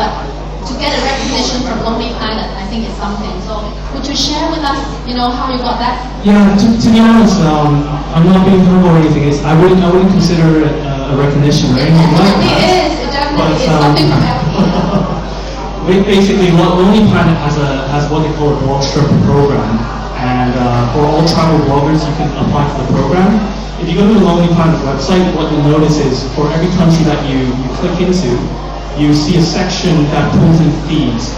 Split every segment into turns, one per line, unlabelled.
but to get a recognition from Lonely Planet, I think it's something. So would you share with us, how you got that?
Yeah, to be honest, I'm not being humble or anything. I wouldn't consider it a recognition or anything like that.
It definitely is something from everything.
Basically, Lonely Planet has what they call a blog stripper program, and for all travel bloggers, you can apply for the program. If you go to the Lonely Planet website, what you'll notice is for every country that you click into, you see a section that pulls in feeds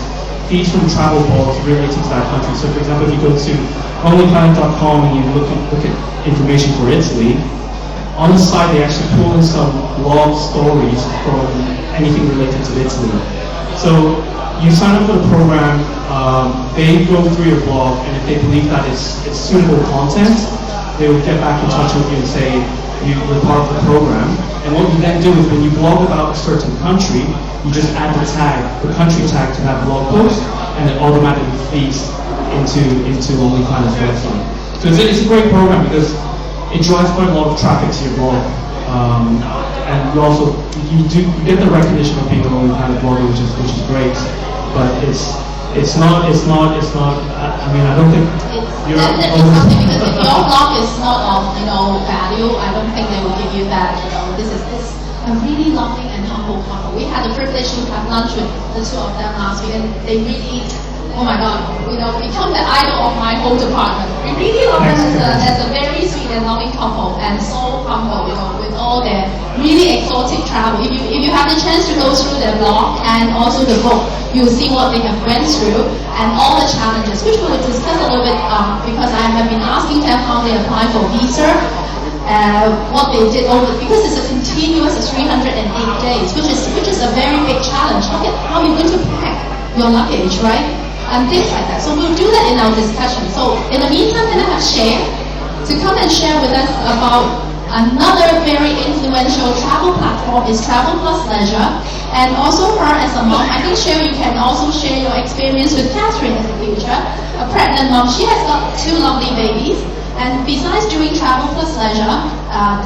from travel blogs related to that country. So, for example, if you go to lonelyplanet.com and you look at information for Italy, on the side they actually pull in some blog stories from anything related to Italy. So you sign up for the program, they go through your blog, and if they believe that it's suitable content, they will get back in touch with you and say you're part of the program. And what you then do is when you blog about a certain country, you just add the country tag to that blog post, and it automatically feeds into Lonely Planet's website. So it's a great program because it drives quite a lot of traffic to your blog. And you get the recognition of being a Lonely Planet blogger, which is great. But it's not. I mean, I don't think
you're definitely something, because if your blog is not of value, I don't think they will give you that. This is a really loving and humble couple. We had the privilege to have lunch with the two of them last week, and they really, oh my God, become the idol of my whole department. We really love them as a very sweet and loving couple, and so humble, with all their really exotic travel. If you have the chance to go through their blog and also the book, you'll see what they have went through and all the challenges, which we'll discuss a little bit because I have been asking them how they apply for visa, what they did because it's a continuous 308 days, which is a very big challenge. How are you going to pack your luggage, right? And things like that. So we'll do that in our discussion. So in the meantime, can I have Shea to come and share with us about another very influential travel platform is Travel Plus Leisure, and also her as a mom. I think Shea, you can also share your experience with Catherine in the future, a pregnant mom. She has got 2 lovely babies, and besides doing Travel Plus Leisure,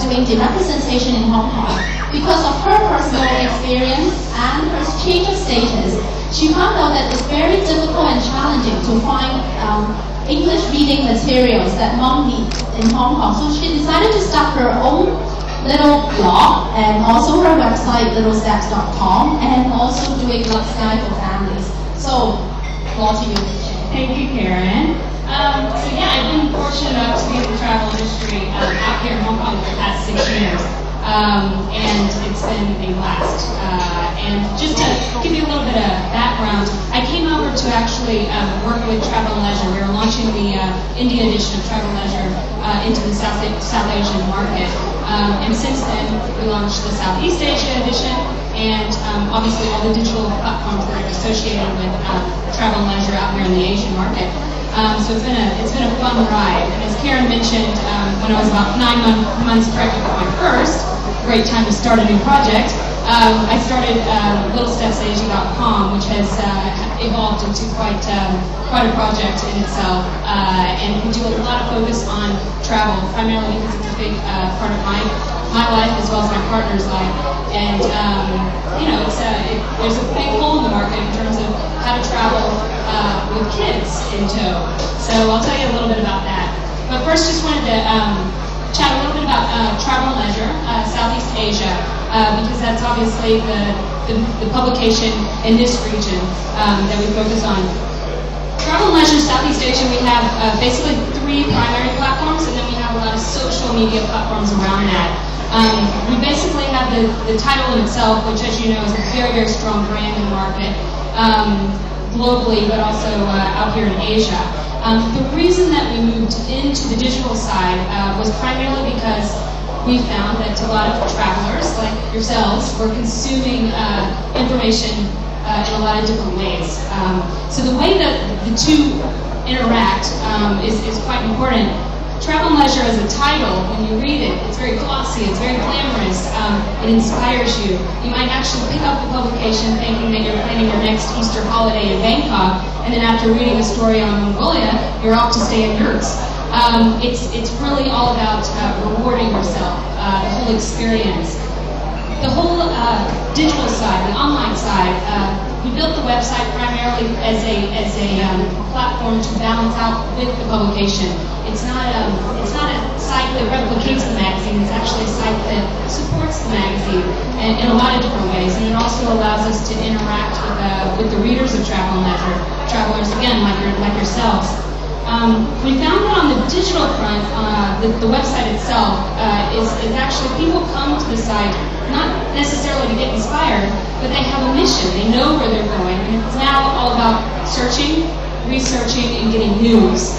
doing the representation in Hong Kong, because of her personal experience and her change of status, she found out that it's very difficult and challenging to find English reading materials that mom needs in Hong Kong. So she decided to start her own little blog and also her website, littlesteps.com, and also doing Lux Guide for families. So, floor to you.
Thank you, Karen. So yeah, I've been fortunate enough to be in the travel industry out here in Hong Kong for the past 6 years. And it's been a blast. And just to give you a little bit of background, I came over to actually work with Travel and Leisure. We were launching the India edition of Travel and Leisure into the South Asian market. And since then, we launched the Southeast Asia edition, and obviously all the digital platforms that are associated with Travel and Leisure out here in the Asian market. So it's been a fun ride. And as Karen mentioned, when I was about 9 months pregnant with my first, great time to start a new project. I started littlestepsasia.com, which has evolved into quite a project in itself, and we do a lot of focus on travel, primarily because it's a big part of my life as well as my partner's life. And there's a big hole in the market in terms of how to travel with kids in tow. So I'll tell you a little bit about that. But first, just wanted to chat a little bit about Travel and Leisure, Southeast Asia, because that's obviously the publication in this region that we focus on. Travel and Leisure, Southeast Asia, we have basically 3 primary platforms, and then we have a lot of social media platforms around that. We basically have the title in itself, which, as you know, is a very, very strong brand in the market, globally, but also out here in Asia. The reason that we moved into the digital side was primarily because we found that a lot of travelers, like yourselves, were consuming information in a lot of different ways. So the way that the two interact is quite important. Travel and Leisure as a title, when you read it, it's very glossy, it's very glamorous, it inspires you. You might actually pick up the publication thinking that you're planning your next Easter holiday in Bangkok, and then after reading a story on Mongolia, you're off to stay in yurts. It's really all about rewarding yourself, the whole experience. The whole digital side, the online side, We built the website primarily as a platform to balance out with the publication. It's not a site that replicates the magazine. It's actually a site that supports the magazine in a lot of different ways, and it also allows us to interact with the readers of Travel and Leisure, travelers again like yourselves. We found that on the digital front, the website itself is actually, people come to the site not necessarily to get inspired, but they have a mission. They know where they're going. And it's now all about searching, researching, and getting news.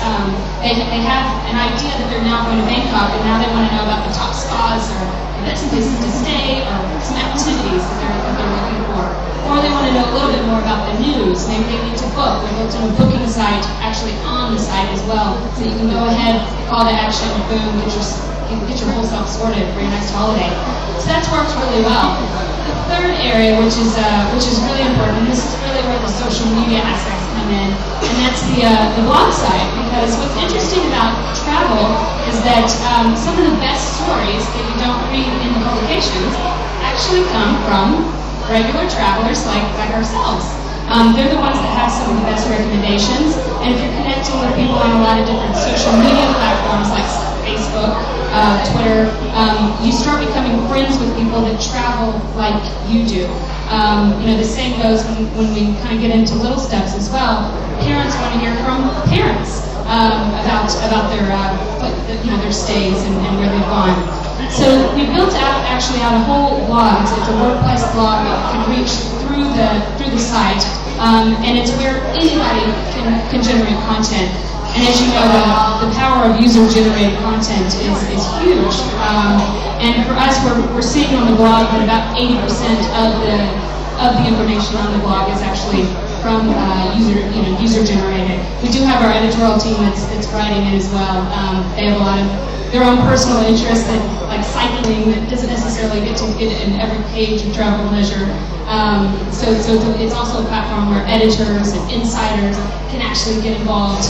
They have an idea that they're now going to Bangkok, and now they want to know about the top spas or the best places to stay or some activities that they're looking for. Or they want to know a little bit more about the news. Maybe they need to book. We built in a booking site actually on the site as well, so you can go ahead, call to action, boom, get your whole self sorted for your next holiday. So that's worked really well. The third area, which is really important, this is really where the social media aspects come in, and that's the blog site. Because what's interesting about travel is that some of the best stories that you don't read in the publications actually come from regular travelers like ourselves. They're the ones that have some of the best recommendations, and if you're connecting with people on a lot of different social media platforms like Facebook, Twitter, you start becoming friends with people that travel like you do. The same goes when we kind of get into little steps as well. Parents want to hear from parents about their stays and where they've gone. So we built out a whole blog. It's a WordPress blog that can reach through the site, and it's where anybody can generate content. And as you know, the power of user-generated content is huge. And for us, we're seeing on the blog that about 80% of the information on the blog is actually from user-generated. We do have our editorial team that's writing it as well. They have a lot of their own personal interests, like cycling, that doesn't necessarily get to fit in every page of Travel and Leisure. So it's also a platform where editors and insiders can actually get involved,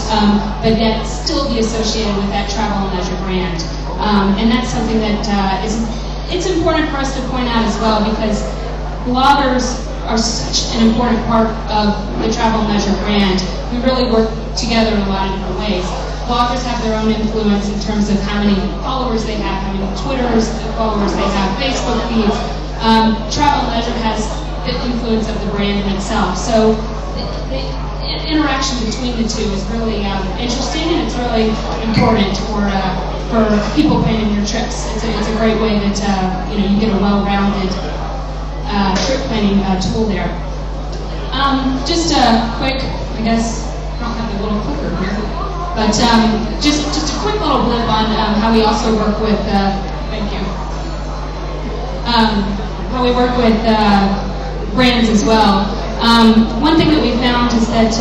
but yet still be associated with that Travel and Leisure brand. And that's something that it's important for us to point out as well, because bloggers are such an important part of the Travel and Leisure brand. We really work together in a lot of different ways. Bloggers have their own influence in terms of how many followers they have, how many Twitters followers they have, Facebook feeds. Travel and Leisure has the influence of the brand in itself. So the interaction between the two is really interesting, and it's really important for people planning your trips. It's a great way that you get a well-rounded trip planning tool there. Just a quick, I guess I don't have the little clicker here. But just a quick little blip on how we also work with, thank you, how we work with brands as well. One thing that we found is that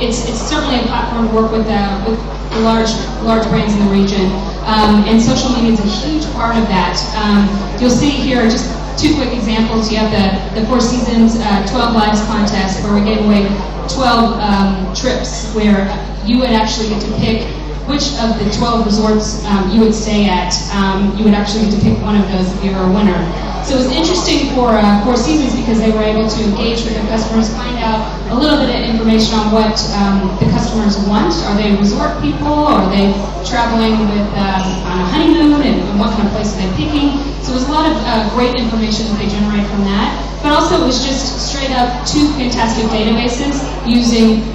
it's certainly a platform to work with large brands in the region, and social media is a huge part of that. You'll see here just two quick examples. You have the Four Seasons 12 Lives contest, where we gave away 12 trips where you would actually get to pick which of the 12 resorts you would stay at. You would actually get to pick one of those if you were a winner. So it was interesting for Four Seasons because they were able to engage with their customers, find out a little bit of information on what the customers want. Are they resort people? Are they traveling on a honeymoon? And what kind of place are they picking? So it was a lot of great information that they generated from that. But also it was just straight up two fantastic databases using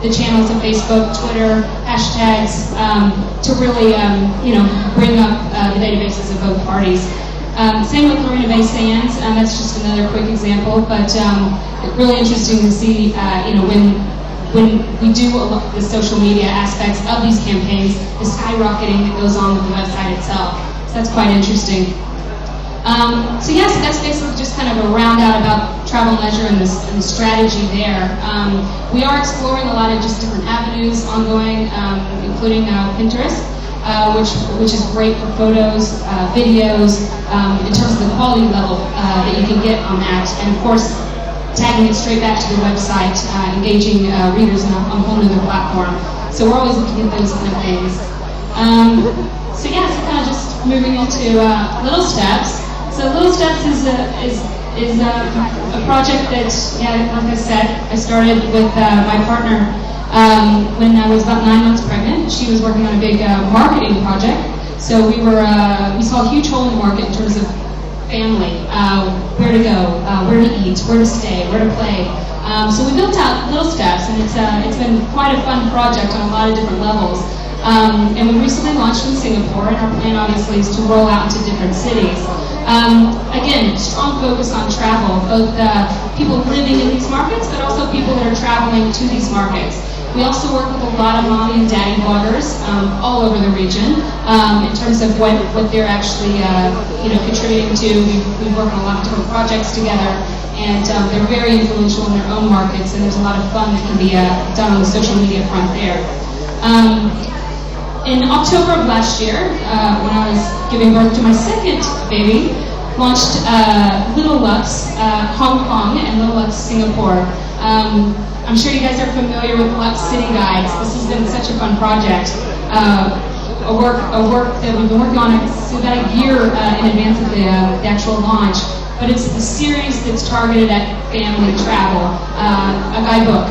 the channels of Facebook, Twitter, hashtags to really bring up the databases of both parties. Same with Marina Bay Sands. That's just another quick example, but really interesting to see when we do the social media aspects of these campaigns, the skyrocketing that goes on with the website itself. So that's quite interesting. So that's basically just kind of a round out about Travel and Leisure and the strategy there. We are exploring a lot of just different avenues ongoing, including Pinterest, which is great for photos, videos, in terms of the quality level that you can get on that, and of course tagging it straight back to the website, engaging readers on a whole other platform. So we're always looking at those kind of things. So kind of just moving into Little Steps. So Little Steps is is a project that, yeah, like I said, I started with my partner when I was about 9 months pregnant. She was working on a big marketing project. So we saw a huge hole in the market in terms of family, where to go, where to eat, where to stay, where to play. So we built out little steps, and it's been quite a fun project on a lot of different levels. And we recently launched in Singapore, and our plan obviously is to roll out into different cities. Again, strong focus on travel, both people living in these markets, but also people that are traveling to these markets. We also work with a lot of mommy and daddy bloggers all over the region in terms of what they're actually contributing to. We've worked on a lot of different projects together, and they're very influential in their own markets, and there's a lot of fun that can be done on the social media front there. In October of last year, when I was giving birth to my second baby, launched Little Lux Hong Kong and Little Lux Singapore. I'm sure you guys are familiar with Lux City Guides. This has been such a fun project. A work that we've been working on about a year in advance of the actual launch. But it's a series that's targeted at family travel, a guidebook.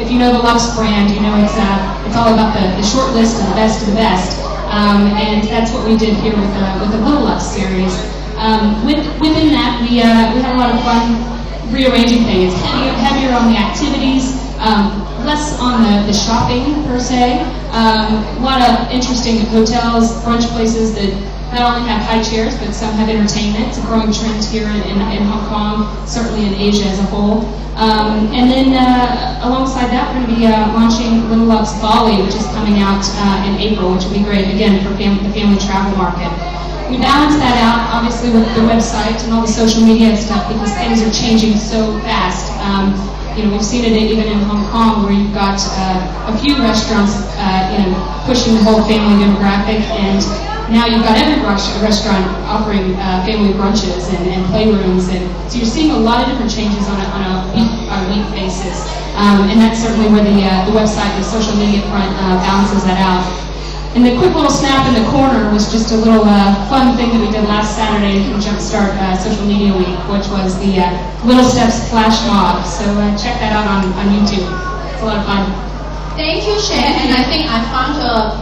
If you know the Lux brand, you know it's all about the short list and the best of the best. And that's what we did here with the Little Lux series. Within that, we had a lot of fun rearranging things, heavier on the activities, less on the shopping per se. A lot of interesting hotels, brunch places that not only have high chairs, but some have entertainment. It's a growing trend here in Hong Kong, certainly in Asia as a whole. And then alongside that, we're going to be launching Little Lux Bali, which is coming out in April, which will be great, again, for the family travel market. We balance that out, obviously, with the website and all the social media stuff, because things are changing so fast. We've seen it even in Hong Kong, where you've got a few restaurants, pushing the whole family demographic, and now you've got every restaurant offering family brunches and playrooms, and so you're seeing a lot of different changes on a week basis, and that's certainly where the website and the social media front balances that out. And the quick little snap in the corner was just a little fun thing that we did last Saturday to jumpstart Social Media Week, which was the Little Steps Flash Mob. So check that out on YouTube. It's a lot of fun.
Thank you, Shea, and I think I found a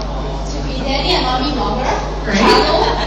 to be daddy and mommy blogger.
Great.
Travel